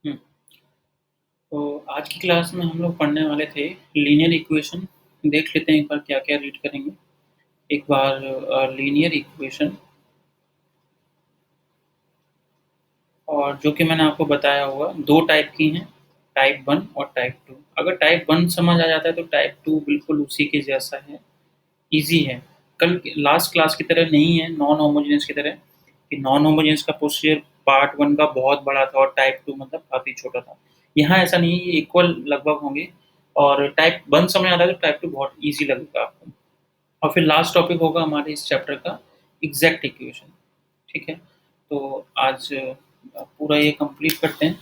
हुँ। तो आज की क्लास में हम लोग पढ़ने वाले थे लीनियर इक्वेशन। देख लेते हैं एक बार क्या-क्या रीड करेंगे। एक बार लीनियर इक्वेशन और जो कि मैंने आपको बताया होगा 2 टाइप की हैं, टाइप 1 और टाइप 2। अगर टाइप 1 समझ आ जाता है तो टाइप 2 बिल्कुल उसी के जैसा है, ईज़ी है। कल लास्ट क्लास की तरह नहीं है नॉन होमोजेनियस की तरह कि नॉन होमोजेनियस का प्रोसीजर पार्ट 1 का बहुत बड़ा था और टाइप 2 मतलब काफ़ी छोटा था। यहाँ ऐसा नहीं है, ये इक्वल लगभग होंगे और टाइप 1 समझ आता है तो टाइप 2 बहुत ईज़ी लगेगा आपको। और फिर लास्ट टॉपिक होगा हमारे इस चैप्टर का एग्ज़ैक्ट इक्वेशन, ठीक है? तो आज पूरा ये कंप्लीट करते हैं,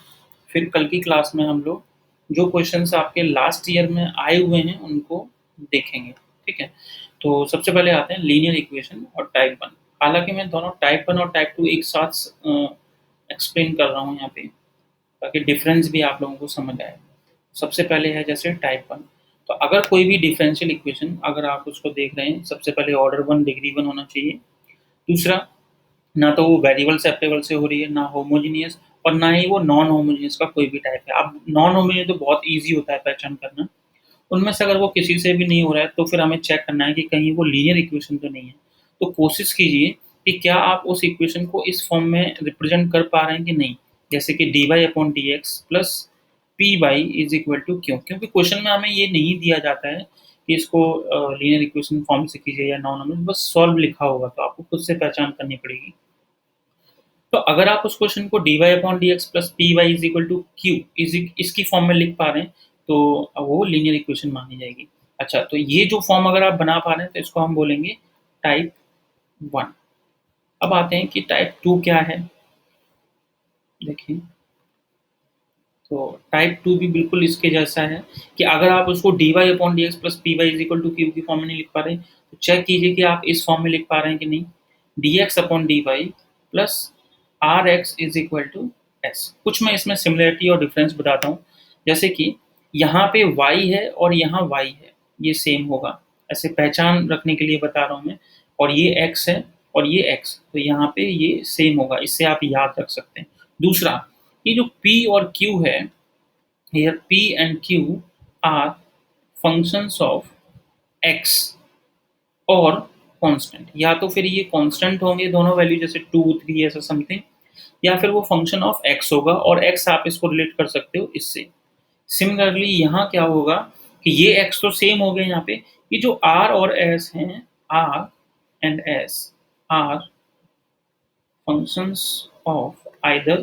फिर कल की क्लास में हम लोग जो क्वेश्चंस आपके लास्ट ईयर में आए हुए हैं उनको देखेंगे, ठीक है? तो सबसे पहले आते हैं लीनियर इक्वेशन और टाइप 1। हालाँकि मैं दोनों टाइप 1 और टाइप 2 एक साथ एक्सप्लेन कर रहा हूँ यहाँ पे, ताकि डिफरेंस भी आप लोगों को समझ आए। सबसे पहले है जैसे टाइप 1, तो अगर कोई भी डिफरेंशियल इक्वेशन अगर आप उसको देख रहे हैं, सबसे पहले ऑर्डर 1 डिग्री 1 होना चाहिए। दूसरा, ना तो वो वेरिएबल सेपरेबल से हो रही है, ना होमोजेनियस और ना ही वो नॉन होमोजेनियस का कोई भी टाइप है। अब नॉन होमोजेनियस तो बहुत ईज़ी होता है पहचान करना। उनमें से अगर वो किसी से भी नहीं हो रहा है, तो फिर हमें चेक करना है कि कहीं वो लीनियर इक्वेशन तो नहीं है। तो कोशिश कीजिए कि क्या आप उस इक्वेशन को इस फॉर्म में रिप्रेज़ेंट कर पा रहे हैं कि नहीं। जैसे कि dy/dx plus py is equal to Q, क्योंकि क्वेश्चन में हमें ये नहीं दिया जाता है कि इसको लीनियर इक्वेशन फॉर्म से कीजिए या नॉन होमोजेनियस, बस सॉल्व लिखा होगा, तो आपको खुद से पहचान करनी पड़ेगी। तो अगर आप उस क्वेश्चन को dy/dx plus py is equal to q इसकी फॉर्म में लिख पा रहे हैं, तो वो लीनियर इक्वेशन मानी जाएगी। अच्छा, तो ये जो फॉर्म अगर आप बना पा रहे हैं, तो इसको हम बोलेंगे टाइप 1। अब आते हैं कि टाइप 2 क्या है? देखिए, तो टाइप 2 भी बिल्कुल इसके जैसा है कि अगर आप उसको dy/dx plus py is equal to q की फॉर्म में नहीं लिख पा रहे, तो चेक कीजिए कि आप इस फॉर्म में लिख पा रहे हैं कि नहीं। dx/dy plus rx is equal to s। कुछ मैं इसमें सिमिलरिटी और डिफरेंस बताता हूँ। जैसे कि यहाँ पे y है और यहाँ y है, ये सेम होगा। ऐसे पहचान रखने के लिए बता रहा हूँ मैं। और ये x है और ये x, तो यहाँ पे ये सेम होगा, इससे आप याद रख सकते हैं। दूसरा, ये जो p और q है, here p and q are functions of x और कांस्टेंट। या तो फिर ये कांस्टेंट होंगे दोनों वैल्यू, जैसे 2, 3 ऐसा समथिंग, या फिर वो फंक्शन ऑफ x होगा और x आप इसको रिलेट कर सकते हो इससे। सिमिलरली यहाँ क्या होगा कि ये x तो सेम हो गए यहाँ पे, ये जो r और s हैं, r and s are functions of either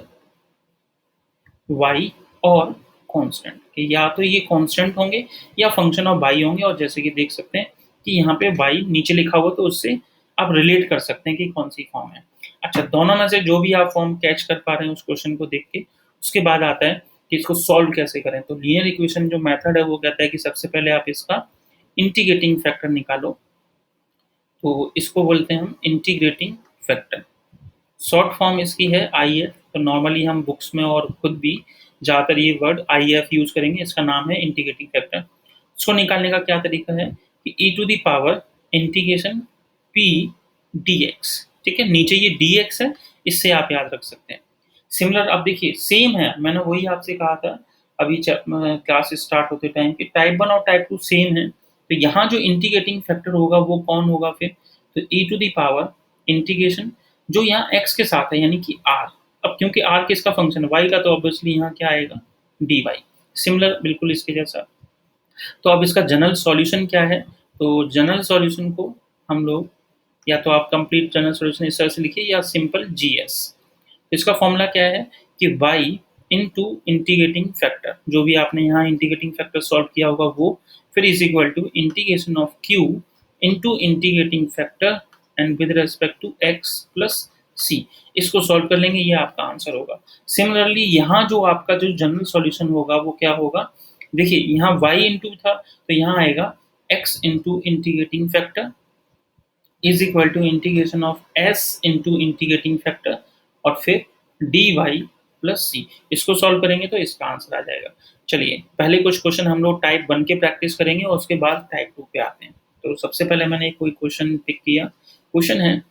y और कांस्टेंट, या तो ये कांस्टेंट होंगे या फंक्शन ऑफ y होंगे। और जैसे कि देख सकते हैं कि यहाँ पे y नीचे लिखा हुआ, तो उससे आप रिलेट कर सकते हैं कि कौन सी फॉर्म है। अच्छा, दोनों में से जो भी आप फॉर्म कैच कर पा रहे हैं उस क्वेश्चन को देख के, उसके बाद आता है कि इसको सॉल्व कैसे करें। तो लीनियर इक्वेशन जो मेथड है वो कहता है कि सबसे पहले आप इसका इंटीग्रेटिंग फैक्टर निकालो, तो इसको बोलते हैं हम इंटीग्रेटिंग फैक्टर। शॉर्ट फॉर्म इसकी है IF। तो नॉर्मली हम बुक्स में और खुद भी ज़्यादातर ये वर्ड IF यूज़ करेंगे। इसका नाम है इंटीग्रेटिंग फैक्टर। इसको निकालने का क्या तरीका है कि e to the power integration p dx, ठीक है? नीचे ये dx है, इससे आप याद रख सकते हैं। सिमिलर, अब देखिए सेम है, मैंने वही आपसे कहा था अभी क्लास स्टार्ट होते टाइम कि टाइप 1 और टाइप 2 सेम है। तो यहाँ जो इंटीग्रेटिंग फैक्टर होगा वो कौन होगा फिर? तो e to the power integration जो यहाँ x के साथ है, यानी कि r। अब क्योंकि r किसका फंक्शन है? y का, तो ऑब्वियसली यहाँ क्या आएगा? dy। सिमिलर, बिल्कुल इसके जैसा। तो अब इसका जनरल सॉल्यूशन क्या है? तो जनरल सॉल्यूशन को हम लोग, या तो आप कंप्लीट जनरल सॉल्यूशन इस तरह से लिखिए या सिंपल GS। इसका फॉर्मूला क्या है कि y इनटू इंटीग्रेटिंग फैक्टर, जो भी आपने यहाँ इंटीग्रेटिंग फैक्टर सॉल्व किया होगा वो, फिर is equal to integration of q into integrating factor and with respect to x plus c। इसको सॉल्व कर लेंगे, ये आपका आंसर होगा। सिमिलरली यहाँ जो आपका जो जनरल सॉल्यूशन होगा वो क्या होगा? देखिए यहाँ y इंटू था, तो यहाँ आएगा x into integrating factor is equal to integration of s into integrating factor और फिर dy प्लस सी। इसको सॉल्व करेंगे तो इसका आंसर आ जाएगा। चलिए, पहले कुछ क्वेश्चन हम लोग टाइप 1 के प्रैक्टिस करेंगे और उसके बाद टाइप 2 पे आते हैं। तो सबसे पहले मैंने कोई क्वेश्चन पिक किया। क्वेश्चन है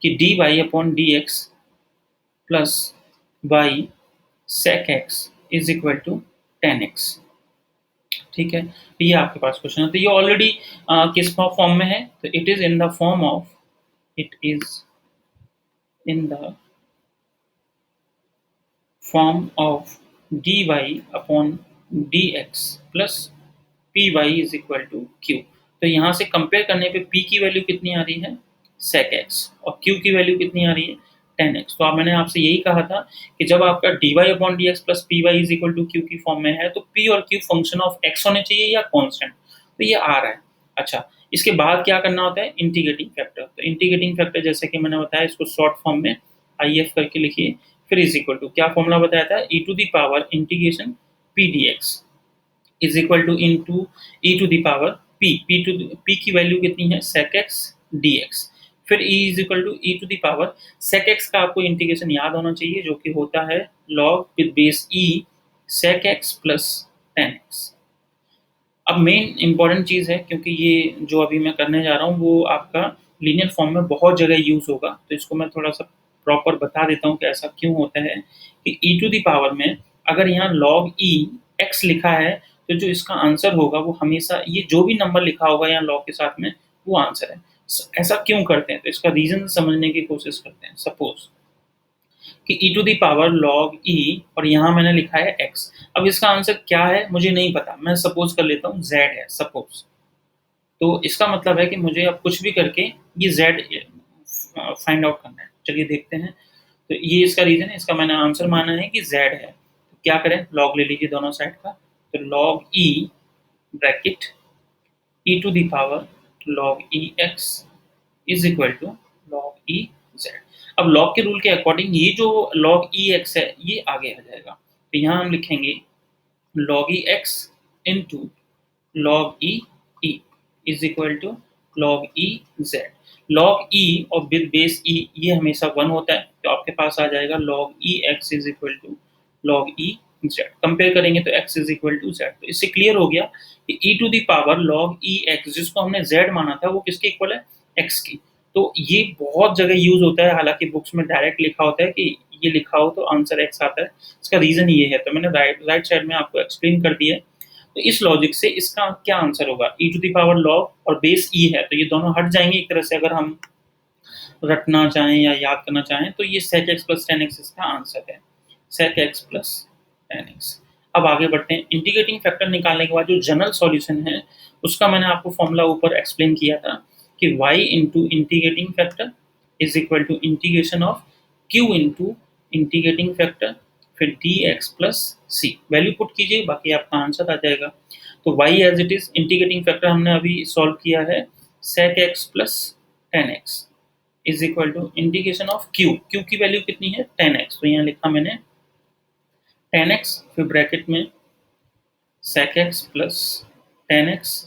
कि dy/dx plus y sec x is equal to 10x। ठीक है, तो ये आपके पास क्वेश्चन है। तो ये ऑलरेडी किस फॉर्म में है, तो it is in the form of, it is in the form of dy upon dx plus py is equal to q। तो यहाँ से कंपेयर करने पे p की वैल्यू कितनी आ रही है sec x और q की वैल्यू कितनी आ रही है 10x। तो मैंने आपसे यही कहा था कि जब आपका dy upon dx plus py is equal to q की फॉर्म में है तो p और q फंक्शन ऑफ x होने चाहिए या कांस्टेंट, तो ये आ रहा है। अच्छा, इसके बाद क्या करना होता है, इंटीग्रेटिंग फैक्टर। तो इंटीग्रेटिंग फैक्टर जैसे कि मैंने बताया इसको शॉर्ट फॉर्म में IF करके लिखिए, फिर इज इक्वल टू क्या फॉर्मूला बताया था, e to the power integration p dx is equal to into e to the power p की वैल्यू कितनी है sec x dx, फिर e is equal to e to the power sec x का आपको integration याद होना चाहिए जो कि होता है log with base e sec x plus 10x। अब मेन इंपॉर्टेंट चीज़ है, क्योंकि ये जो अभी मैं करने जा रहा हूँ वो आपका लीनियर फॉर्म में बहुत जगह यूज़ होगा, तो इसको मैं थोड़ा सा प्रॉपर बता देता हूँ कि ऐसा क्यों होता है कि e टू द पावर में अगर यहाँ log e x लिखा है तो जो इसका आंसर होगा वो हमेशा ये जो भी नंबर लिखा होगा यहाँ log के साथ में वो आंसर है। ऐसा क्यों करते हैं, तो इसका रीज़न समझने की कोशिश करते हैं। सपोज कि e to the power log e और यहाँ मैंने लिखा है x। अब इसका आंसर क्या है मुझे नहीं पता, मैं सपोज कर लेता हूँ z है सपोज। तो इसका मतलब है कि मुझे अब कुछ भी करके ये z फाइंड आउट करना है। चलिए देखते हैं। तो ये इसका रीजन है, इसका मैंने आंसर माना है कि z है। तो क्या करें, log ले लीजिए दोनों साइड का। तो log e bracket e to the power log e x is equal to log e z। अब लॉग के रूल के अकॉर्डिंग ये जो log e x है ये आगे आ जाएगा, तो यहाँ हम लिखेंगे log e x into log e e is equal to log e z। log e और विद बेस e ये हमेशा 1 होता है, तो आपके पास आ जाएगा log e x is equal to log e z। Compare करेंगे तो x is equal to z। तो इससे क्लियर हो गया कि e to the power log e x जिसको हमने z माना था वो किसके इक्वल है, x की। तो ये बहुत जगह यूज होता है, हालांकि बुक्स में डायरेक्ट लिखा होता है कि ये लिखा हो तो आंसर x आता है। इसका रीजन ये है, तो मैंने राइट साइड में आपको एक्सप्लेन कर दिया है। तो इस लॉजिक से इसका क्या आंसर होगा, e to the power log और बेस e है, तो ये दोनों हट जाएंगे एक तरह से। अगर हम रटना चाहें या याद करना चाहें तो ये sec x प्लस 10x इसका आंसर है, sec x प्लस 10x। अब आगे बढ़ते हैं। इंटीग्रेटिंग फैक्टर निकालने के बाद जो जनरल सॉल्यूशन है उसका मैंने आपको फॉर्मूला ऊपर एक्सप्लेन किया था कि y into integrating factor is equal to integration of q into integrating factor फिर dx plus c। Value put कीजिए, बाकी आपका आंसर आ जाएगा। तो y as it is integrating factor हमने अभी सॉल्व किया है sec x plus 10x is equal to integration of q की वैल्यू कितनी है 10x, तो यहाँ लिखा मैंने 10x फिर ब्रैकेट में sec x plus 10x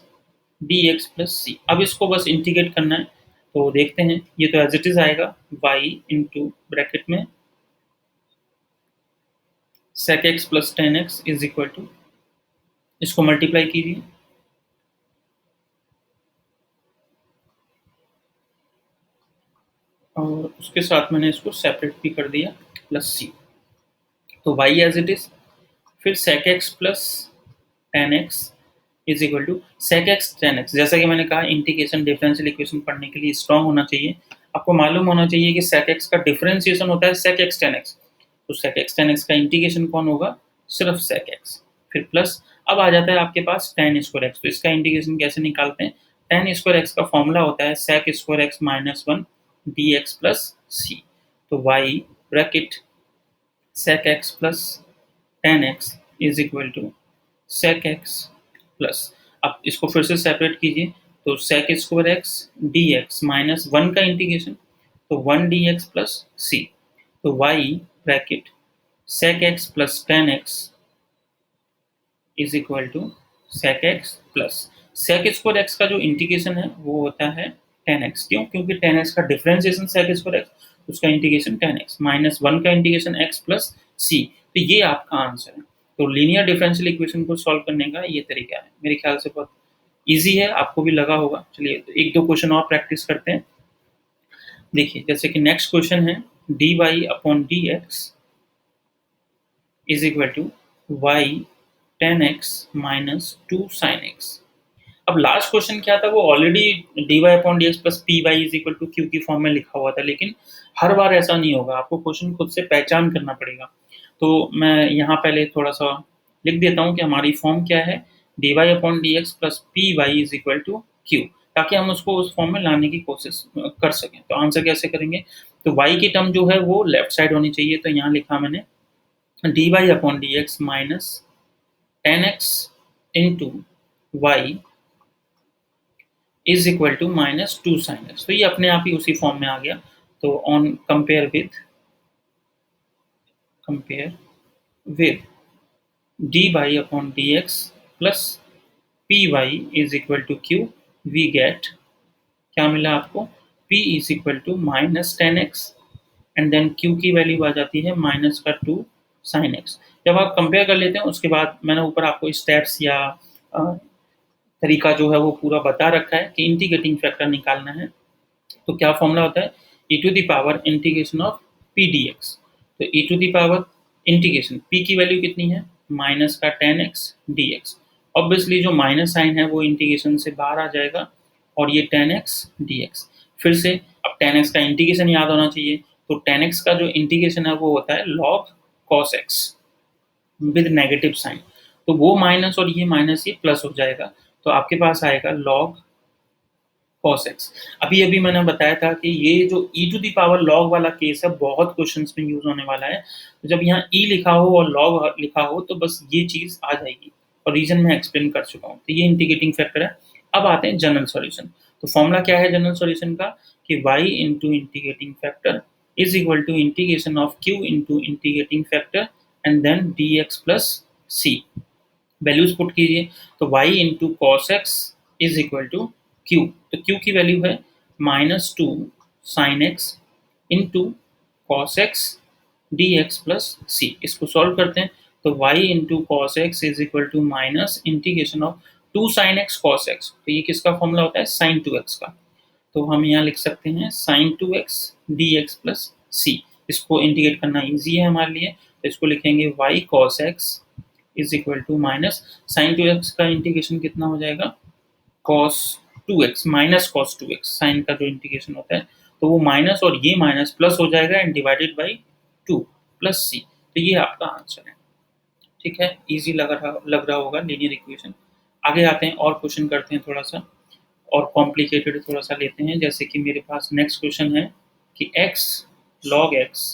dx plus c। अब इसको बस इंटीग्रेट करना है, तो देखते हैं। ये तो एज इट इज आएगा y इंटू ब्रैकेट में sec x plus 10x is equal to, इसको मल्टीप्लाई कीजिए और उसके साथ मैंने इसको सेपरेट भी कर दिया प्लस c। तो y एज इट इज फिर sec x plus 10x is equal to sec x 10x। जैसा कि मैंने कहा इंटीग्रेशन डिफरेंशियल इक्वेशन पढ़ने के लिए स्ट्रॉन्ग होना चाहिए। आपको मालूम होना चाहिए कि sec x का डिफरेंशिएशन होता है sec x 10x, तो sec x 10x का इंटीग्रेशन कौन होगा, सिर्फ sec x। फिर प्लस अब आ जाता है आपके पास tan स्क्वायर x, तो इसका इंटीग्रेशन कैसे निकालते हैं। tan स्क्वायर x का फॉर्मूला होता है sec square x minus 1 dx plus c। तो y bracket sec x plus 10x is equal to sec x plus, अब इसको फिर से सेपरेट कीजिए, तो sec square x dx minus 1 का इंटीग्रेशन, तो 1 dx प्लस c। तो y bracket sec x plus 10x is equal to sec x plus sec square x का जो इंटीग्रेशन है वो होता है 10x। क्यों, क्योंकि 10x का डिफरेंशिएशन sec स्क्वायर x, उसका इंटीग्रेशन 10x माइनस 1 का इंटीग्रेशन x प्लस c। तो ये आपका आंसर है। तो लीनियर डिफरेंशियल इक्वेशन को सॉल्व करने का ये तरीका है, मेरे ख्याल से बहुत इजी है, आपको भी लगा होगा। चलिए तो एक दो क्वेश्चन और प्रैक्टिस करते हैं। देखिए जैसे कि नेक्स्ट क्वेश्चन है dy upon dx is equal to y tan x minus 2 sin x। अब लास्ट क्वेश्चन क्या था, वो already dy upon D x plus P Y is equal to Q की फॉर्म में लिखा हुआ था, लेकिन हर बार ऐसा नहीं होगा, आपको क्वेश्चन खुद से पहचान करना पड़ेगा। तो मैं यहाँ पहले थोड़ा सा लिख देता हूँ कि हमारी फॉर्म क्या है, dy upon D x plus P Y is equal to Q, ताकि हम उसको उस फॉर्म में लाने की कोशिश कर सकें। तो आंसर कैसे करेंगे, तो y की टर्म जो है वो लेफ्ट साइड होनी चाहिए, तो यहाँ लिखा मैंने dy upon D X minus ten X into Y is equal to minus 2 sine X. तो ये अपने आप ही उसी फॉर्म में आ गया। तो on compare with dy upon D x plus P Y is equal to q, we get, क्या मिला आपको, p is equal to minus ten x and then q की वैल्यू आ जाती है माइनस का 2 साइन एक्स। जब आप कंपेयर कर लेते हैं उसके बाद मैंने ऊपर आपको स्टेप्स या तरीका जो है वो पूरा बता रखा है कि इंटीग्रेटिंग फैक्टर निकालना है। तो क्या फॉर्मूला होता है, e to the power integration of p d x. तो e to the power integration, p की वैल्यू कितनी है, माइनस का ten x d x. Obviously जो माइनस साइन है वो इंटीग्रेशन से बाहर आ जाएगा और ये टेन एक्स डी एक्स। फिर से अब टेन एक्स का इंटीग्रेशन याद होना चाहिए, तो टेन एक्स का जो इंटीग्रेशन है वो होता है log cos x with negative sign. तो वो माइनस और ये माइनस ये प्लस हो जाएगा, तो आपके पास आएगा लॉग cos x। अभी अभी मैंने बताया था कि ये जो e to the power log वाला केस है बहुत क्वेश्चंस में यूज होने वाला है। तो जब यहाँ e लिखा हो और लॉग लिखा हो तो बस ये चीज आ जाएगी, और रीजन मैं एक्सप्लेन कर चुका हूँ। तो ये इंटीग्रेटिंग फैक्टर है। अब आते हैं जनरल सॉल्यूशन। तो फॉर्मूला क्या है जनरल सॉल्यूशन का, कि y into integrating factor is equal to integration of q into integrating factor and then dx plus c। Values put कीजिए, तो y into cos x is equal to q. तो q की value है minus 2 sine x into cos x d x plus c. इसको solve करते हैं, तो y into cos x is equal to minus integration of 2 sine x cos x. तो ये किसका फॉर्मूला होता है, साइन 2x का। तो हम यहाँ लिख सकते हैं sine 2x d x plus c. इसको इंटीग्रेट करना ईजी है हमारे लिए, तो इसको लिखेंगे y cos x is equal to minus sine 2x का इंटीग्रेशन कितना हो जाएगा, cos 2x minus cos 2x। Sign का जो इंटीग्रेशन होता है तो वो माइनस और ये माइनस प्लस हो जाएगा एंड डिवाइडेड बाई 2 प्लस सी। तो ये आपका आंसर है। ठीक है, इजी लग रहा होगा लीनियर इक्वेशन। आगे आते हैं और क्वेश्चन करते हैं, थोड़ा सा और कॉम्प्लिकेटेड थोड़ा सा लेते हैं। जैसे कि मेरे पास नेक्स्ट क्वेश्चन है कि x log x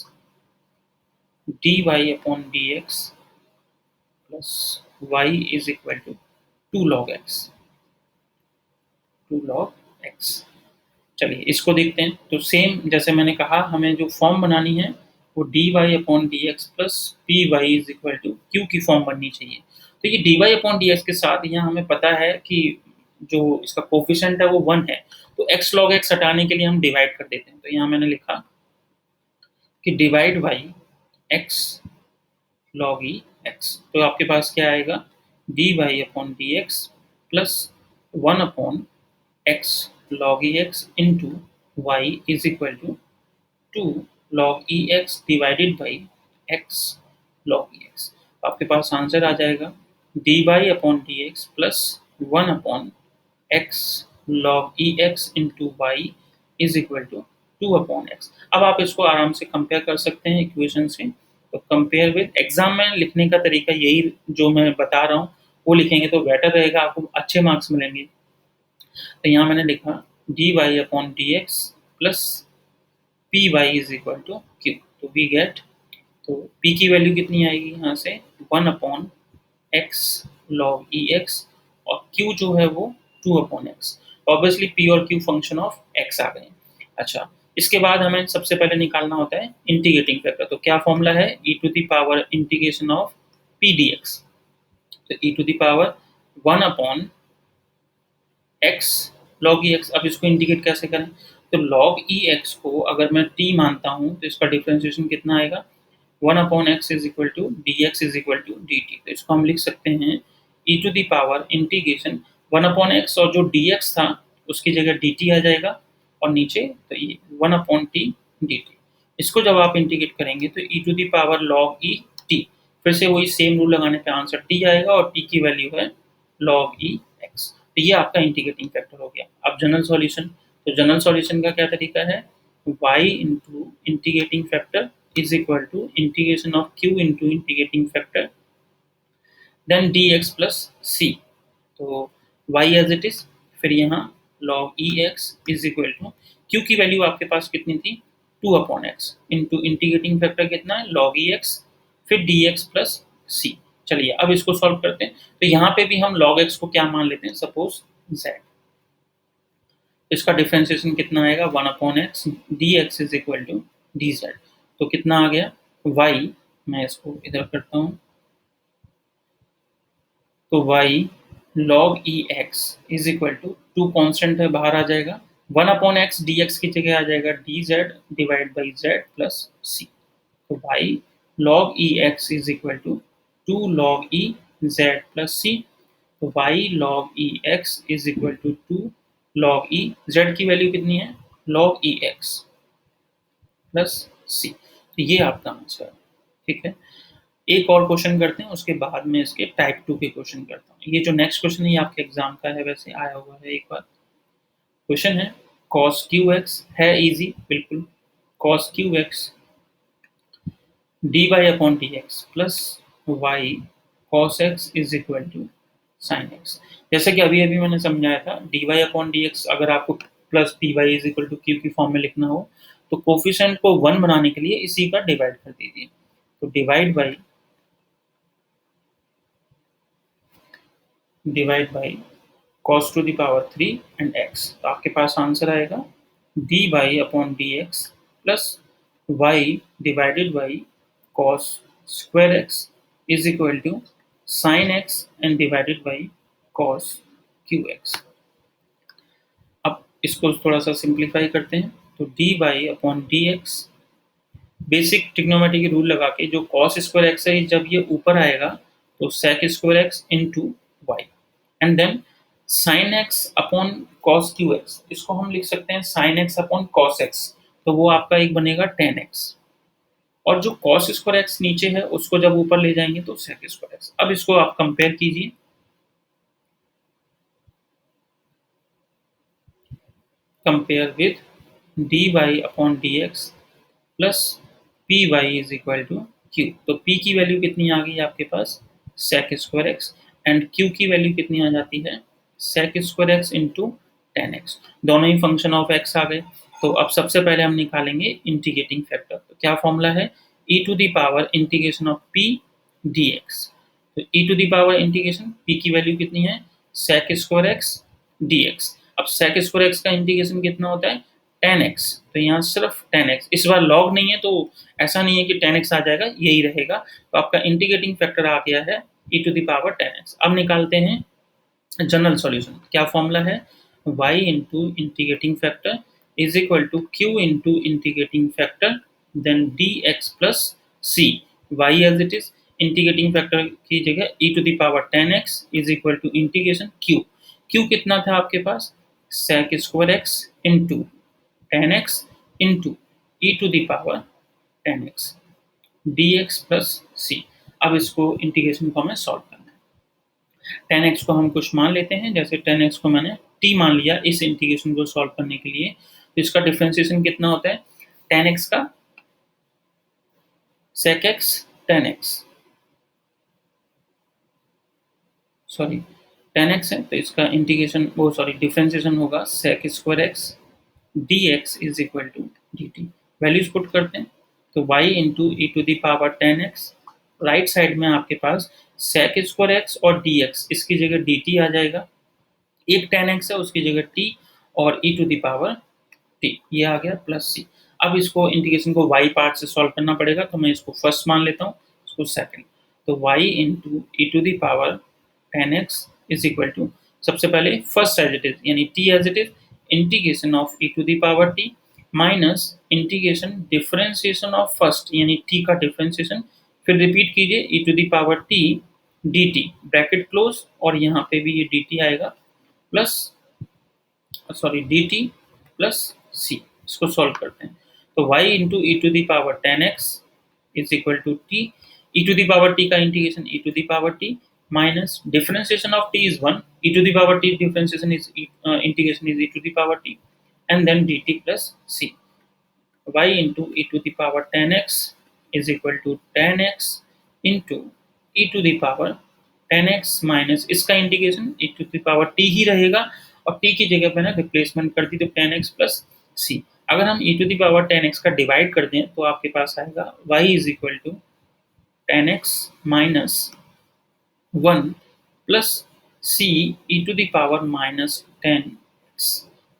dy upon D x plus y is equal to 2 log x। चलिए इसको देखते हैं। तो सेम जैसे मैंने कहा, हमें जो फॉर्म बनानी है वो dy upon D x plus P Y is equal to Q की फॉर्म बननी चाहिए। तो ये dy अपॉन डी एक्स के साथ यहाँ हमें पता है कि जो इसका कोफिशिएंट है वो 1 है, तो x log x हटाने के लिए हम डिवाइड कर देते हैं। तो यहाँ मैंने लिखा कि divide by x log e x। तो आपके पास क्या आएगा, dy upon D x plus 1 upon x log e x into Y is equal to 2 log e x divided by x log e x। तो आपके पास आंसर आ जाएगा dy upon D x plus 1 upon x log e x into Y is equal to 2 upon x। अब आप इसको आराम से कंपेयर कर सकते हैं इक्वेशन से। तो कंपेयर विद, एग्जाम में लिखने का तरीका यही जो मैं बता रहा हूँ वो लिखेंगे तो बेटर रहेगा, आपको अच्छे मार्क्स मिलेंगे। तो यहाँ मैंने लिखा dy upon D x plus P Y is equal to q. तो वी गेट, तो p की वैल्यू कितनी आएगी यहाँ से, 1 upon x log e x, और q जो है वो 2 अपॉन x। ऑब्वियसली p और q फंक्शन ऑफ x आ गए। अच्छा, इसके बाद हमें सबसे पहले निकालना होता है इंटीग्रेटिंग फैक्टर। तो क्या फॉर्मूला है, e to the power integration of p dx। तो e to the power 1 upon x log e x। अब इसको इंटीग्रेट कैसे करें, तो log e x को अगर मैं t मानता हूँ तो इसका डिफरेंशिएशन कितना आएगा, 1 upon x is equal to d x is equal to d t. तो इसको हम लिख सकते हैं e to the power integration 1 upon x, और जो डी एक्स था उसकी जगह डी टी आ जाएगा, और नीचे तो ये 1 अपॉन टी डी टी। इसको जब आप इंटीग्रेट करेंगे तो e to the power log e t, फिर से वही सेम रूल लगाने पे आंसर t आएगा और t की वैल्यू है log e x। तो ये आपका इंटीग्रेटिंग फैक्टर हो गया। अब जनरल सॉल्यूशन, तो जनरल सॉल्यूशन का क्या तरीका है, y into integrating factor is equal to integration of q into integrating factor then dx plus c। तो y एज इट इज, फिर यहाँ log ex is equal to q की value आपके पास कितनी थी 2/x इंटू इंटीग्रेटिंग फैक्टर कितना है log ex, फिर dx प्लस c। चलिए अब इसको सॉल्व करते हैं। तो यहाँ पे भी हम log x को क्या मान लेते हैं, सपोज z। इसका डिफरेंशिएशन कितना आएगा 1/x dx is equal to dz। तो कितना आ गया y, मैं इसको इधर करता हूँ, तो y log ex is equal to 2 constant है बाहर आ जाएगा, 1/x dx की जगह आ जाएगा dz divide by z plus c। तो y log ex is equal to 2 log e z plus c। तो y log ex is equal to 2 log e, z की वैल्यू कितनी है log ex प्लस c। तो ये आपका answer है, ठीक है। एक और क्वेश्चन करते हैं, उसके बाद में इसके टाइप 2 के क्वेश्चन करता हूँ। ये जो नेक्स्ट क्वेश्चन है ये आपके एग्जाम का है, वैसे आया हुआ है एक बार। क्वेश्चन है cos qx, है इजी बिल्कुल। cos qx dy upon dx plus y cos x is equal to sin x। जैसे कि अभी अभी मैंने समझाया था, dy अपॉन dx अगर आपको plus dy is equal to q की फॉर्म में लिखना हो तो कोफिशिएंट को 1 बनाने के लिए इसी का डिवाइड कर दीजिए। तो divide by cos to the power 3 and x। तो आपके पास आंसर आएगा dy upon dx plus y divided by cos square x is equal to sin x and divided by cos qx। अब इसको थोड़ा सा सिंप्लीफाई करते हैं। तो dy upon dx, basic trigonometry rule लगा के जो cos स्क्वायर x है जब ये ऊपर आएगा तो sec square x into y, and then sin x upon cos qx, इसको हम लिख सकते हैं sin x upon cos x। तो वो आपका एक बनेगा tan x, और जो cos स्क्वायर x नीचे है उसको जब ऊपर ले जाएंगे तो sec स्क्वायर x। अब इसको आप कंपेयर कीजिए, compare with dy upon dx plus P Y is equal to q. तो p की वैल्यू कितनी आ गई आपके पास sec square x, and q की वैल्यू कितनी आ जाती है sec square x into ten x. दोनों ही फंक्शन ऑफ x आ गए। तो अब सबसे पहले हम निकालेंगे इंटीग्रेटिंग फैक्टर। तो क्या फॉर्मूला है e to the power integration of p dx। तो e to the power integration p की वैल्यू कितनी है sec स्क्वायर एक्स dx। अब sec स्क्वायर एक्स का इंटीग्रेशन कितना होता है 10x। तो यहाँ सिर्फ 10x, इस बार लॉग नहीं है तो ऐसा नहीं है कि 10x आ जाएगा, यही रहेगा। तो आपका इंटीग्रेटिंग फैक्टर आ गया है e to the power 10x। अब निकालते हैं जनरल सॉल्यूशन। क्या फॉर्मूला है y into integrating factor is equal to q into integrating factor then dx plus c। y as it is, integrating factor की जगह e to the power 10x is equal to integration q कितना था आपके पास sec square x into 10x into e to the power 10x dx plus c। अब इसको integration को हमें सॉल्व करना है। 10x को हम कुछ मान लेते हैं, जैसे 10x को मैंने t मान लिया इस इंटीग्रेशन को सॉल्व करने के लिए। तो इसका डिफरेंशिएशन कितना होता है 10x का sec x 10x, sorry 10x है तो इसका इंटीग्रेशन वो सॉरी डिफरेंशिएशन होगा sec square x dx is equal to dt। Values put करते हैं तो y into e to the power 10x, right side में आपके पास sec स्क्वायर x और dx, इसकी जगह dt आ जाएगा। एक 10x है उसकी जगह t और ई टू द पावर t, ये आ गया प्लस c। अब इसको इंटीग्रेशन को y पार्ट से सॉल्व करना पड़ेगा, तो मैं इसको फर्स्ट मान लेता हूँ, इसको सेकंड। तो y into e to the power 10x is equal to, सबसे पहले फर्स्ट एज इट इज यानी t as it is, integration of e to the power t minus integration differentiation of first यानी t का differentiation, फिर repeat कीजिए e to the power t dt bracket close, और यहाँ पे भी ये dt आएगा plus sorry dt plus c। इसको सॉल्व करते हैं तो y into e to the power 10x is equal to t e to the power t का integration e to the power t minus differentiation of t is 1, e to the power t differentiation is integration is e to the power t, and then dt plus c. Y into e to the power 10x is equal to 10x into e to the power 10x minus इसका integration e to the power t ही रहेगा, और t की जगह पे ना replacement कर दी तो 10x प्लस c. अगर हम e to the power 10x का डिवाइड कर दें तो आपके पास आएगा y is equal to 10x minus 1 plus c e to the power minus 10x.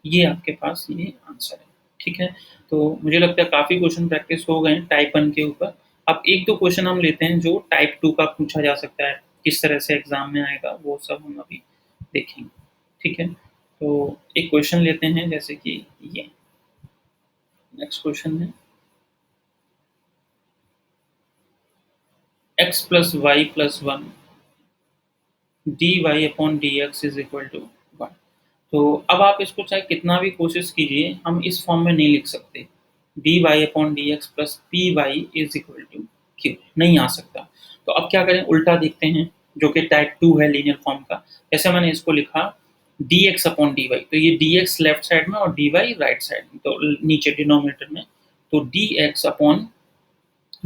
ये आपके पास ये आंसर है, ठीक है। तो मुझे लगता है काफ़ी क्वेश्चन प्रैक्टिस हो गए हैं टाइप 1 के ऊपर। अब 1-2 क्वेश्चन हम लेते हैं जो टाइप 2 का पूछा जा सकता है, किस तरह से एग्ज़ाम में आएगा वो सब हम अभी देखेंगे, ठीक है। तो एक क्वेश्चन लेते हैं जैसे कि ये, नेक्स्ट क्वेश्चन है x plus y plus 1 dy upon dx is equal to 1। तो अब आप इसको चाहे कितना भी कोशिश कीजिए, हम इस फॉर्म में नहीं लिख सकते। dy upon dx plus P Y is equal to q, नहीं आ सकता। तो अब क्या करें, उल्टा देखते हैं, जो कि टाइप 2 है लीनियर फॉर्म का। जैसे मैंने इसको लिखा dx अपॉन dy, तो ये dx लेफ्ट साइड में और dy राइट साइड में, तो नीचे डिनोमिनेटर में, तो dx upon